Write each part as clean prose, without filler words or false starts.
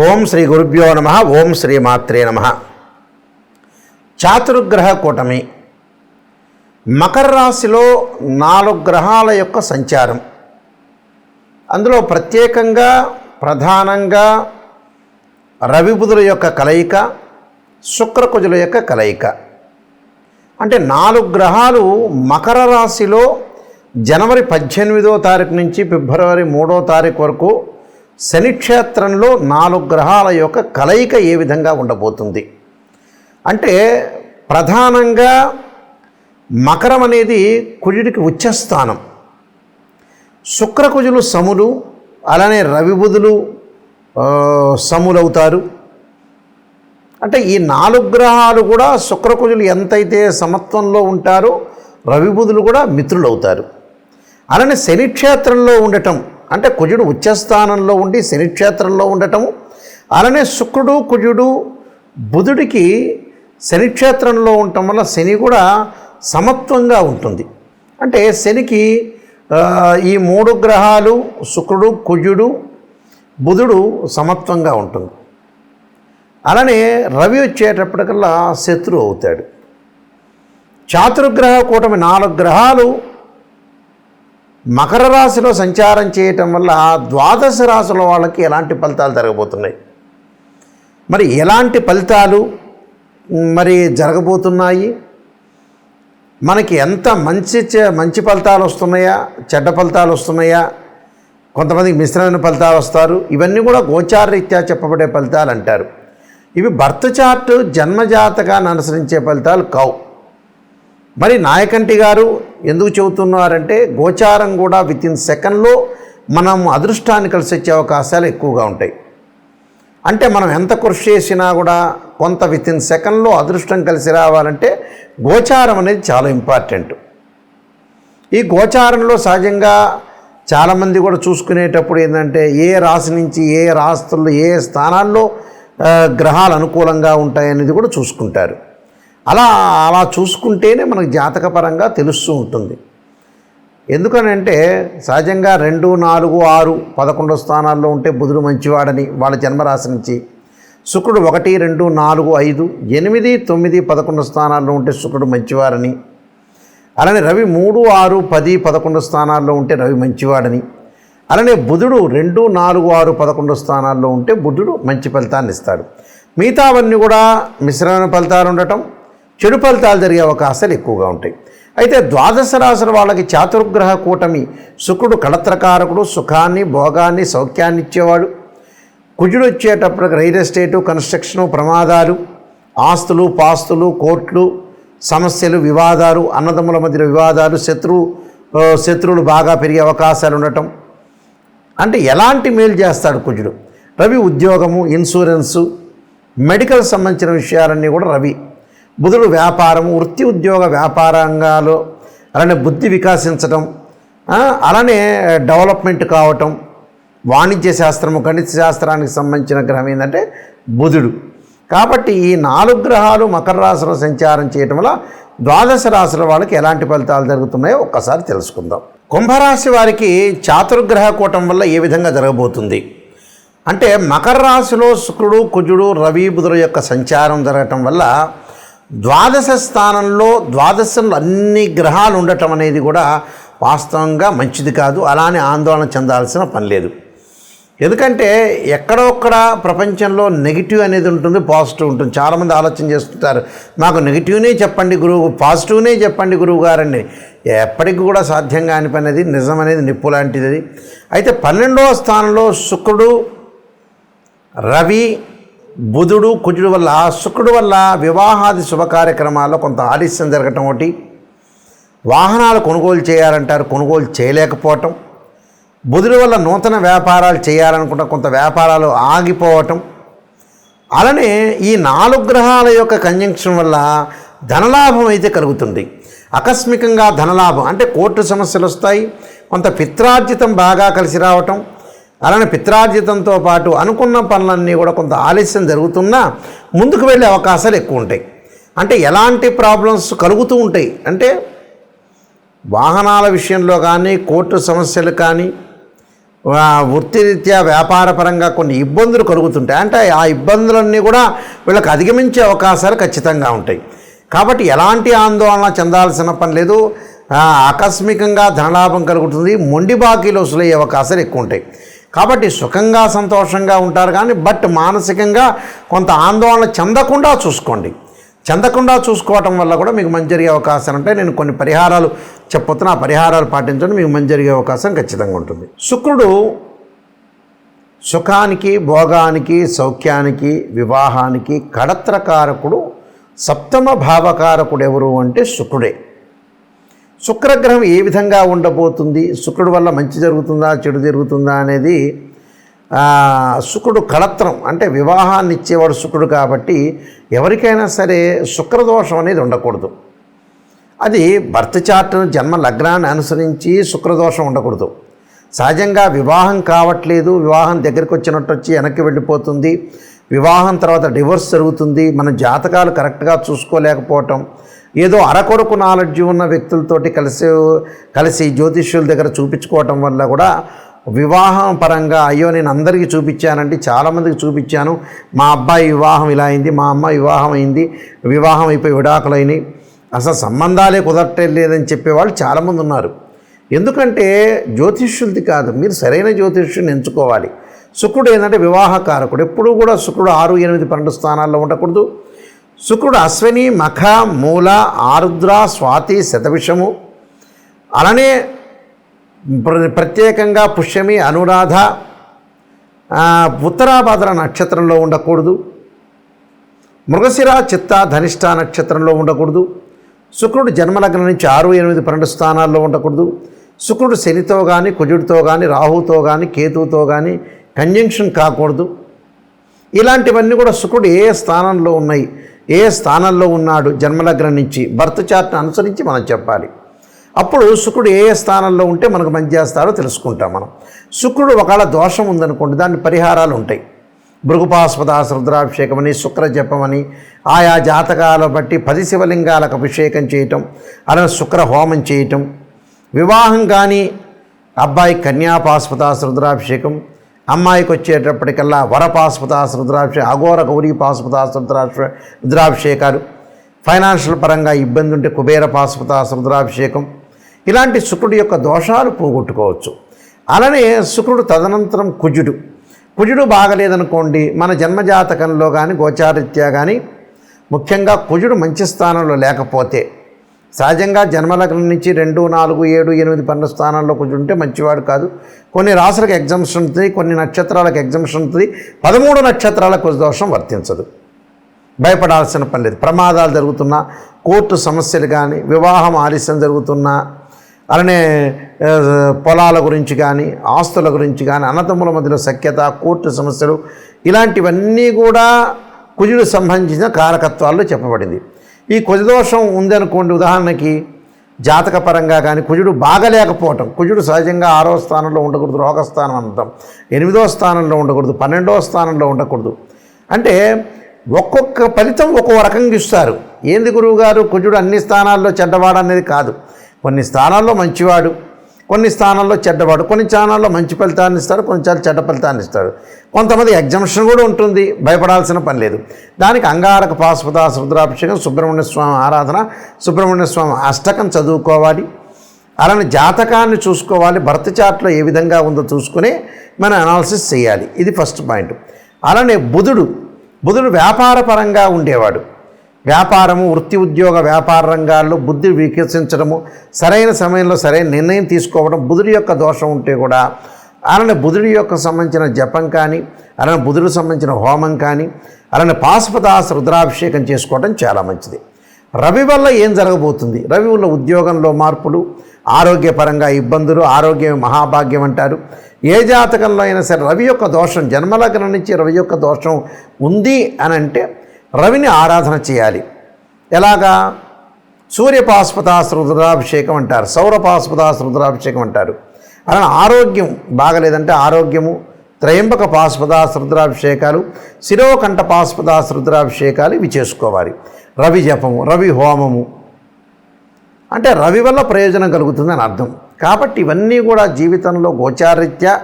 ఓం శ్రీ గురుభ్యో నమ. ఓం శ్రీ మాత్రే నమ. చాతుర్గ్రహ కూటమి మకర రాశిలో 4 గ్రహాల యొక్క సంచారం. అందులో ప్రత్యేకంగా ప్రధానంగా రవి బుధుల యొక్క కలయిక, శుక్రకుజుల యొక్క కలయిక. అంటే 4 గ్రహాలు మకర రాశిలో జనవరి 18వ తారీఖు నుంచి ఫిబ్రవరి 3వ తారీఖు వరకు శనిక్షేత్రంలో 4 గ్రహాల యొక్క కలయిక ఏ విధంగా ఉండబోతుంది అంటే, ప్రధానంగా మకరం అనేది కుజుడికి ఉచ్చస్థానం, శుక్రకుజులు సములు, అలానే రవి బుధులు సములవుతారు. అంటే ఈ 4 గ్రహాలు కూడా శుక్రకుజులు ఎంతైతే సమత్వంలో ఉంటారో రవి బుధులు కూడా మిత్రులు అవుతారు. అలానే శనిక్షేత్రంలో ఉండటం అంటే కుజుడు ఉచ్చస్థానంలో ఉండి శనిక్షేత్రంలో ఉండటము, అలానే శుక్రుడు కుజుడు బుధుడికి శనిక్షేత్రంలో ఉండటం వల్ల శని కూడా సమత్వంగా ఉంటుంది. అంటే శనికి ఈ 3 గ్రహాలు శుక్రుడు కుజుడు బుధుడు సమత్వంగా ఉంటుంది. అలానే రవి వచ్చేటప్పటికల్లా శత్రువు అవుతాడు. చాతుర్గ్రహ కూటమి 4 గ్రహాలు మకర రాశిలో సంచారం చేయటం వల్ల ద్వాదశ రాశుల వాళ్ళకి ఎలాంటి ఫలితాలు జరగబోతున్నాయి, మరి ఎలాంటి ఫలితాలు మరి జరగబోతున్నాయి, మనకి ఎంత మంచి ఫలితాలు వస్తున్నాయా, చెడ్డ ఫలితాలు వస్తున్నాయా, కొంతమందికి మిశ్రమైన ఫలితాలు వస్తారు. ఇవన్నీ కూడా గోచారరీత్యా చెప్పబడే ఫలితాలు అంటారు. ఇవి బర్త్ చార్ట్ జన్మజాతకాన్ని అనుసరించే ఫలితాలు కావు. మరి నాయకంటి గారు ఎందుకు చెబుతున్నారంటే, గోచారం కూడా వితిన్ సెకండ్లో మనం అదృష్టాన్ని కలిసి వచ్చే అవకాశాలు ఎక్కువగా ఉంటాయి. అంటే మనం ఎంత కృషి చేసినా కూడా కొంత వితిన్ సెకండ్లో అదృష్టం కలిసి రావాలంటే గోచారం అనేది చాలా ఇంపార్టెంట్. ఈ గోచారంలో సహజంగా చాలామంది కూడా చూసుకునేటప్పుడు ఏంటంటే, ఏ రాశి నుంచి ఏ రాశుల్లో ఏ స్థానాల్లో గ్రహాలు అనుకూలంగా ఉంటాయనేది కూడా చూసుకుంటారు. అలా చూసుకుంటేనే మనకు జాతకపరంగా తెలుస్తూ ఉంటుంది. ఎందుకనంటే సహజంగా 2, 4, 6, 11 స్థానాల్లో ఉంటే బుధుడు మంచివాడని వాళ్ళ జన్మరాశి నుంచి, శుక్రుడు 1, 2, 4, 5, 8, 9, 11 స్థానాల్లో ఉంటే శుక్రుడు మంచివారని, అలానే రవి 3, 6, 10, 11 స్థానాల్లో ఉంటే రవి మంచివాడని, అలానే బుధుడు 2, 4, 6, 11 స్థానాల్లో ఉంటే బుధుడు మంచి ఫలితాన్ని ఇస్తాడు. మిగతావన్నీ కూడా మిశ్రమైన ఫలితాలు ఉండటం, చెడు ఫలితాలు జరిగే అవకాశాలు ఎక్కువగా ఉంటాయి. అయితే ద్వాదశ రాశుల వాళ్ళకి చాతుర్గ్రహ కూటమి శుక్రుడు కళత్రకారకుడు, సుఖాన్ని భోగాన్ని సౌఖ్యాన్ని ఇచ్చేవాడు. కుజుడు వచ్చేటప్పటికి రియల్ ఎస్టేటు, కన్స్ట్రక్షను, ప్రమాదాలు, ఆస్తులు పాస్తులు, కోర్టులు, సమస్యలు, వివాదాలు, అన్నదమ్ముల మధ్య వివాదాలు, శత్రువులు బాగా పెరిగే అవకాశాలు ఉండటం. అంటే ఎలాంటి మేలు చేస్తాడు కుజుడు? రవి ఉద్యోగము, ఇన్సూరెన్సు, మెడికల్ సంబంధించిన విషయాలన్నీ కూడా రవి. బుధుడు వ్యాపారము, వృత్తి ఉద్యోగ వ్యాపార రంగాలు, అలానే బుద్ధి వికాసించటం, అలానే డెవలప్మెంట్ కావటం, వాణిజ్య శాస్త్రము, గణిత శాస్త్రానికి సంబంధించిన గ్రహం ఏంటంటే బుధుడు. కాబట్టి ఈ 4 గ్రహాలు మకర రాశిలో సంచారం చేయటం వల్ల ద్వాదశ రాశుల వాళ్ళకి ఎలాంటి ఫలితాలు జరుగుతున్నాయో ఒక్కసారి తెలుసుకుందాం. కుంభరాశి వారికి చాతుర్గ్రహ కూటం వల్ల ఏ విధంగా జరగబోతుంది అంటే, మకర రాశిలో శుక్రుడు కుజుడు రవి బుధుల యొక్క సంచారం జరగటం వల్ల ద్వాదశ స్థానంలో ద్వాదశంలో అన్ని గ్రహాలు ఉండటం అనేది కూడా వాస్తవంగా మంచిది కాదు. అలానే ఆందోళన చెందాల్సిన పని లేదు. ఎందుకంటే ఎక్కడొక్కడ ప్రపంచంలో నెగిటివ్ అనేది ఉంటుంది, పాజిటివ్ ఉంటుంది. చాలామంది ఆలోచన చేస్తుంటారు, మాకు నెగిటివ్నే చెప్పండి గురువు, పాజిటివ్నే చెప్పండి గురువు గారండి. ఎప్పటికి కూడా సాధ్యం కాని పని అది, నిజం అనేది నిప్పు లాంటిది. అయితే 12వ స్థానంలో శుక్రుడు రవి బుధుడు కుజుడు వల్ల, శుక్రుడు వల్ల వివాహాది శుభ కార్యక్రమాల్లో కొంత ఆలస్యం జరగటం ఒకటి, వాహనాలు కొనుగోలు చేయాలంటారు కొనుగోలు చేయలేకపోవటం, బుధుడు వల్ల నూతన వ్యాపారాలు చేయాలనుకుంటే కొంత వ్యాపారాలు ఆగిపోవటం. అలానే ఈ 4 గ్రహాల యొక్క కంజంక్షన్ వల్ల ధనలాభం అయితే కలుగుతుంది. ఆకస్మికంగా ధనలాభం అంటే కోర్టు సమస్యలు వస్తాయి, కొంత పిత్రార్జితం బాగా కలిసి రావటం, అలానే పిత్రార్జితంతో పాటు అనుకున్న పనులన్నీ కూడా కొంత ఆలస్యం జరుగుతున్నా ముందుకు వెళ్ళే అవకాశాలు ఎక్కువ ఉంటాయి. అంటే ఎలాంటి ప్రాబ్లమ్స్ కలుగుతూ ఉంటాయి అంటే, వాహనాల విషయంలో కానీ, కోర్టు సమస్యలు కానీ, వృత్తిరీత్యా వ్యాపారపరంగా కొన్ని ఇబ్బందులు కలుగుతుంటాయి. అంటే ఆ ఇబ్బందులన్నీ కూడా వీళ్ళకి అధిగమించే అవకాశాలు ఖచ్చితంగా ఉంటాయి. కాబట్టి ఎలాంటి ఆందోళన చెందాల్సిన పని లేదు. ఆకస్మికంగా ధనలాభం కలుగుతుంది. మొండి బాకీలు వసూలయ్యే అవకాశాలు ఎక్కువ ఉంటాయి. కాబట్టి సుఖంగా సంతోషంగా ఉంటారు. కానీ బట్ మానసికంగా కొంత ఆందోళన చెందకుండా చూసుకోండి. చెందకుండా చూసుకోవటం వల్ల కూడా మీకు మంచి జరిగే అవకాశాలు ఉంటాయి. నేను కొన్ని పరిహారాలు చెప్పొచ్చును, ఆ పరిహారాలు పాటించండి, మీకు మంచి జరిగే అవకాశం ఖచ్చితంగా ఉంటుంది. శుక్రుడు సుఖానికి, భోగానికి, సౌఖ్యానికి, వివాహానికి కడత్రకారకుడు. సప్తమ భావకారకుడు ఎవరు అంటే శుక్రుడే. శుక్రగ్రహం ఏ విధంగా ఉండబోతుంది, శుక్రుడు వల్ల మంచి జరుగుతుందా చెడు జరుగుతుందా అనేది శుక్రుడు కళత్రం అంటే వివాహాన్ని ఇచ్చేవాడు శుక్రుడు. కాబట్టి ఎవరికైనా సరే శుక్రదోషం అనేది ఉండకూడదు. అది బర్త్ చార్ట్ జన్మ లగ్నాన్ని అనుసరించి శుక్రదోషం ఉండకూడదు. సహజంగా వివాహం కావట్లేదు, వివాహం దగ్గరికి వచ్చినట్టు వచ్చి వెనక్కి వెళ్ళిపోతుంది, వివాహం తర్వాత డివోర్స్ జరుగుతుంది, మన జాతకాలు కరెక్ట్గా చూసుకోలేకపోవటం, ఏదో అరకొరకు నాలెడ్జ్ ఉన్న వ్యక్తులతోటి కలిసి జ్యోతిష్యుల దగ్గర చూపించుకోవటం వల్ల కూడా వివాహం పరంగా అయ్యో నేను అందరికీ చూపించానండి, చాలామందికి చూపించాను, మా అబ్బాయి వివాహం ఇలా అయింది, మా అమ్మాయి వివాహం అయింది, వివాహం అయిపోయి విడాకులైనవి, అసలు సంబంధాలే కుదరట్లేదని చెప్పేవాళ్ళు చాలామంది ఉన్నారు. ఎందుకంటే జ్యోతిష్యులది కాదు, మీరు సరైన జ్యోతిష్యుని ఎంచుకోవాలి. శుక్రుడు ఏంటంటే వివాహకారకుడు. ఎప్పుడూ కూడా శుక్రుడు 6, 8, 12 స్థానాల్లో ఉండకూడదు. శుక్రుడు అశ్విని, మఖ, మూల, ఆరుద్ర, స్వాతి, శతభిషము, అలానే ప్రత్యేకంగా పుష్యమి, అనురాధ, ఉత్తరాభాద్ర నక్షత్రంలో ఉండకూడదు. మృగశిర, చిత్త, ధనిష్ట నక్షత్రంలో ఉండకూడదు. శుక్రుడు జన్మలగ్నం నుంచి 6, 8, 12 స్థానాల్లో ఉండకూడదు. శుక్రుడు శనితో కానీ, కుజుడితో కానీ, రాహుతో కానీ, కేతువుతో కానీ కంజంక్షన్ కాకూడదు. ఇలాంటివన్నీ కూడా శుక్రుడు ఏ స్థానంలో ఉన్నాయి, ఏ స్థానంలో ఉన్నాడు జన్మలగ్నం నుంచి బర్త్ చార్ట్ని అనుసరించి మనం చెప్పాలి. అప్పుడు శుక్రుడు ఏ స్థానంలో ఉంటే మనకు మంచి చేస్తాడో తెలుసుకుంటాం మనం. శుక్రుడు ఒకవేళ దోషం ఉందనుకోండి, దాని పరిహారాలు ఉంటాయి. భృగుపాస్పదాస రుద్రాభిషేకం అని, శుక్ర జపమని, ఆయా జాతకాల బట్టి 10 శివలింగాలకు అభిషేకం చేయటం, అలానే శుక్ర హోమం చేయటం, వివాహం కానీ అబ్బాయి కన్యాపాస్పదాస రుద్రాభిషేకం, అమ్మాయికి వచ్చేటప్పటికల్లా వరపాస్పదాస రుద్రాభిషేకం, అఘోర గౌరీ పాస్పదాస రుద్రాభిషేకాలు, ఫైనాన్షియల్ పరంగా ఇబ్బంది ఉంటే కుబేర పాస్పదాస రుద్రాభిషేకం, ఇలాంటి శుక్రుడి యొక్క దోషాలు పోగొట్టుకోవచ్చు. అలానే శుక్రుడు తదనంతరం కుజుడు బాగలేదనుకోండి, మన జన్మజాతకంలో కానీ గోచారీత్యా కానీ ముఖ్యంగా కుజుడు మంచి స్థానంలో లేకపోతే, సహజంగా జన్మలగ్నం నుంచి 2, 4, 7, 8, 12 స్థానాల్లో కుజుడు ఉంటే మంచివాడు కాదు. కొన్ని రాశులకు ఎగ్జామ్షన్ ఉంటుంది, కొన్ని నక్షత్రాలకు ఎగ్జామ్షన్ ఉంటుంది. 13 నక్షత్రాల కుజ దోషం వర్తించదు. భయపడాల్సిన పని లేదు. ప్రమాదాలు జరుగుతున్నా, కోర్టు సమస్యలు కానీ, వివాహం ఆలస్యం జరుగుతున్నా, అలానే పొలాల గురించి కానీ, ఆస్తుల గురించి కానీ, అన్నదమ్ముల మధ్యలో సఖ్యత, కోర్టు సమస్యలు, ఇలాంటివన్నీ కూడా కుజుడు సంబంధించిన కారకత్వాల్లో చెప్పబడింది. ఈ కుజదోషం ఉందనుకోండి, ఉదాహరణకి జాతకపరంగా కానీ కుజుడు బాగలేకపోవటం, కుజుడు సహజంగా 6వ స్థానంలో ఉండకూడదు, రోగస్థానం అంటాం, 8వ స్థానంలో ఉండకూడదు, 12వ స్థానంలో ఉండకూడదు. అంటే ఒక్కొక్క ఫలితం ఒక్కో రకంగా ఇస్తారు. ఏంది గురువుగారు కుజుడు అన్ని స్థానాల్లో చెడ్డవాడు అనేది కాదు. కొన్ని స్థానాల్లో మంచివాడు, కొన్ని స్థానాల్లో చెడ్డవాడు, కొన్ని స్థానాల్లో మంచి ఫలితాన్ని ఇస్తాడు, కొన్నిసార్లు చెడ్డ ఫలితాన్ని ఇస్తాడు. కొంతమంది ఎగ్జామ్షన్ కూడా ఉంటుంది, భయపడాల్సిన పని లేదు. దానికి అంగారక పాశుపతాస రుద్రాభిషేకం, సుబ్రహ్మణ్య స్వామి ఆరాధన, సుబ్రహ్మణ్య స్వామి అష్టకం చదువుకోవాలి. అలానే జాతకాన్ని చూసుకోవాలి, బర్త్ చార్ట్లో ఏ విధంగా ఉందో చూసుకుని మనం అనాలిసిస్ చేయాలి. ఇది ఫస్ట్ పాయింట్. అలానే బుధుడు వ్యాపార పరంగా ఉండేవాడు. వ్యాపారము, వృత్తి, ఉద్యోగ, వ్యాపార రంగాల్లో బుద్ధి వికసించడము, సరైన సమయంలో సరైన నిర్ణయం తీసుకోవడం, బుధుడి యొక్క దోషం ఉంటే కూడా అలానే బుధుడి యొక్క సంబంధించిన జపం కానీ, అలానే బుధుడికి సంబంధించిన హోమం కానీ, అలానే పాశుపతాస రుద్రాభిషేకం చేసుకోవడం చాలా మంచిది. రవి వల్ల ఏం జరగబోతుంది? రవి వల్ల ఉద్యోగంలో మార్పులు, ఆరోగ్యపరంగా ఇబ్బందులు, ఆరోగ్యం మహాభాగ్యం అంటారు. ఏ జాతకంలో అయినా సరే రవి యొక్క దోషం, జన్మలగ్నం నుంచి రవి యొక్క దోషం ఉంది అని అంటే రవిని ఆరాధన చేయాలి. ఎలాగా? సూర్యపాశుపతాస రుద్రాభిషేకం అంటారు, సౌరపాశుపతాస రుద్రాభిషేకం అంటారు. అలానే ఆరోగ్యం బాగలేదంటే ఆరోగ్యము, త్రయంబక పాశుపతాస రుద్రాభిషేకాలు, శిరోకంఠ పాశుపతాస రుద్రాభిషేకాలు ఇవి చేసుకోవాలి. రవి జపము, రవి హోమము అంటే రవి వల్ల ప్రయోజనం కలుగుతుందని అర్థం. కాబట్టి ఇవన్నీ కూడా జీవితంలో గోచారీత్యా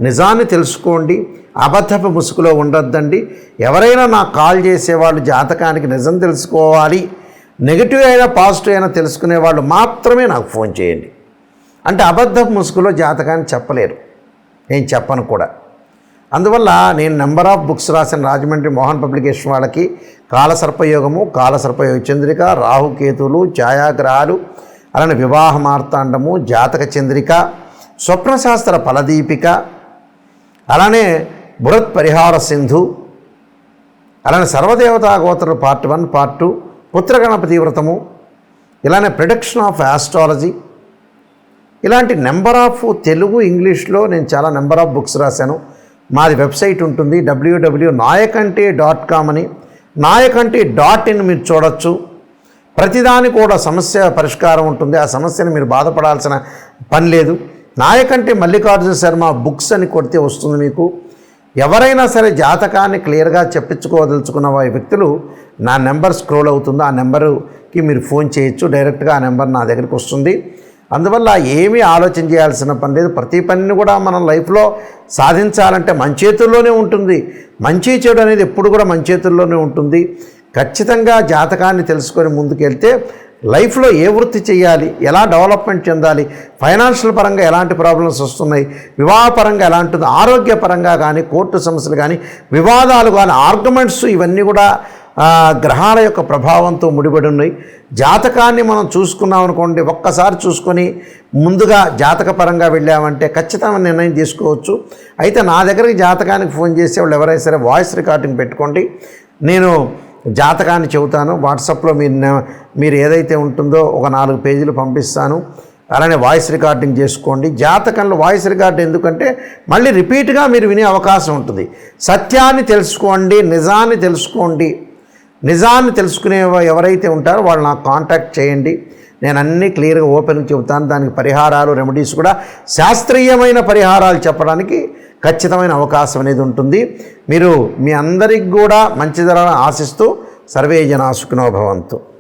నిజాన్ని తెలుసుకోండి, అబద్ధపు ముసుగులో ఉండొద్దండి. ఎవరైనా నాకు కాల్ చేసేవాళ్ళు జాతకానికి నిజం తెలుసుకోవాలి, నెగిటివ్ అయినా పాజిటివ్ అయినా తెలుసుకునే వాళ్ళు మాత్రమే నాకు ఫోన్ చేయండి. అంటే అబద్ధపు ముసుగులో జాతకాన్ని చెప్పలేరు, నేను చెప్పను కూడా. అందువల్ల నేను నెంబర్ ఆఫ్ బుక్స్ రాసిన రాజమండ్రి మోహన్ పబ్లికేషన్ వాళ్ళకి కాలసర్పయోగము, కాలసర్పయోగ చంద్రిక, రాహుకేతువులు, ఛాయాగ్రహాలు, అలానే వివాహ మార్తాండము, జాతక చంద్రిక, స్వప్నశాస్త్ర ఫలదీపిక, అలానే బృహత్ పరిహార సింధు, అలానే సర్వదేవతా గోత్రులు పార్ట్ 1, పార్ట్ 2, పుత్రగణపతి వ్రతము, ఇలానే ప్రిడిక్షన్ ఆఫ్ ఆస్ట్రాలజీ, ఇలాంటి నెంబర్ ఆఫ్ తెలుగు ఇంగ్లీష్లో నేను చాలా నెంబర్ ఆఫ్ బుక్స్ రాశాను. మాది వెబ్సైట్ ఉంటుంది www.nayakanti.com అని, nayakanti.in మీరు చూడొచ్చు. ప్రతిదాని కూడా సమస్య పరిష్కారం ఉంటుంది, ఆ సమస్యను మీరు బాధపడాల్సిన పని లేదు. నాయకంటి మల్లికార్జున శర్మ బుక్స్ అని కొడితే వస్తుంది మీకు. ఎవరైనా సరే జాతకాన్ని క్లియర్గా చెప్పించుకోదలుచుకున్న వ్యక్తులు నా నెంబర్ స్క్రోల్ అవుతుందో ఆ నెంబరుకి మీరు ఫోన్ చేయొచ్చు, డైరెక్ట్గా ఆ నెంబర్ నా దగ్గరికి వస్తుంది. అందువల్ల ఏమీ ఆలోచన చేయాల్సిన పని లేదు. ప్రతి పనిని కూడా మనం లైఫ్లో సాధించాలంటే మన చేతుల్లోనే ఉంటుంది. మంచి చెడు అనేది ఎప్పుడు కూడా మన చేతుల్లోనే ఉంటుంది. ఖచ్చితంగా జాతకాన్ని తెలుసుకొని ముందుకెళ్తే లైఫ్లో ఏ వృత్తి చేయాలి, ఎలా డెవలప్మెంట్ చెందాలి, ఫైనాన్షియల్ పరంగా ఎలాంటి ప్రాబ్లమ్స్ వస్తున్నాయి, వివాహపరంగా ఎలాంటిది, ఆరోగ్యపరంగా కానీ, కోర్టు సమస్యలు కానీ, వివాదాలు కానీ, ఆర్గ్యుమెంట్స్, ఇవన్నీ కూడా గ్రహాల యొక్క ప్రభావంతో ముడిపడి ఉన్నాయి. జాతకాన్ని మనం చూసుకున్నాం అనుకోండి, ఒక్కసారి చూసుకొని ముందుగా జాతకపరంగా వెళ్ళామంటే ఖచ్చితంగా నిర్ణయం తీసుకోవచ్చు. అయితే నా దగ్గరికి జాతకానికి ఫోన్ చేసే వాళ్ళు ఎవరైనా సరే వాయిస్ రికార్డింగ్ పెట్టుకోండి, నేను జాతకాన్ని చెబుతాను. వాట్సాప్లో మీరు ఏదైతే ఉంటుందో ఒక 4 పేజీలు పంపిస్తాను, అలానే వాయిస్ రికార్డింగ్ చేసుకోండి. జాతకంలో వాయిస్ రికార్డ్ ఎందుకంటే మళ్ళీ రిపీట్గా మీరు వినే అవకాశం ఉంటుంది. సత్యాన్ని తెలుసుకోండి, నిజాన్ని తెలుసుకోండి. నిజాన్ని తెలుసుకునే ఎవరైతే ఉంటారో వాళ్ళు నాకు కాంటాక్ట్ చేయండి, నేను అన్నీ క్లియర్గా ఓపెన్గా చెబుతాను. దానికి పరిహారాలు, రెమెడీస్ కూడా శాస్త్రీయమైన పరిహారాలు చెప్పడానికి ఖచ్చితమైన అవకాశం అనేది ఉంటుంది. మీరు మీ అందరికి కూడా మంచి జరగాలని ఆశిస్తూ సర్వే జనా సుఖినో భవంతు.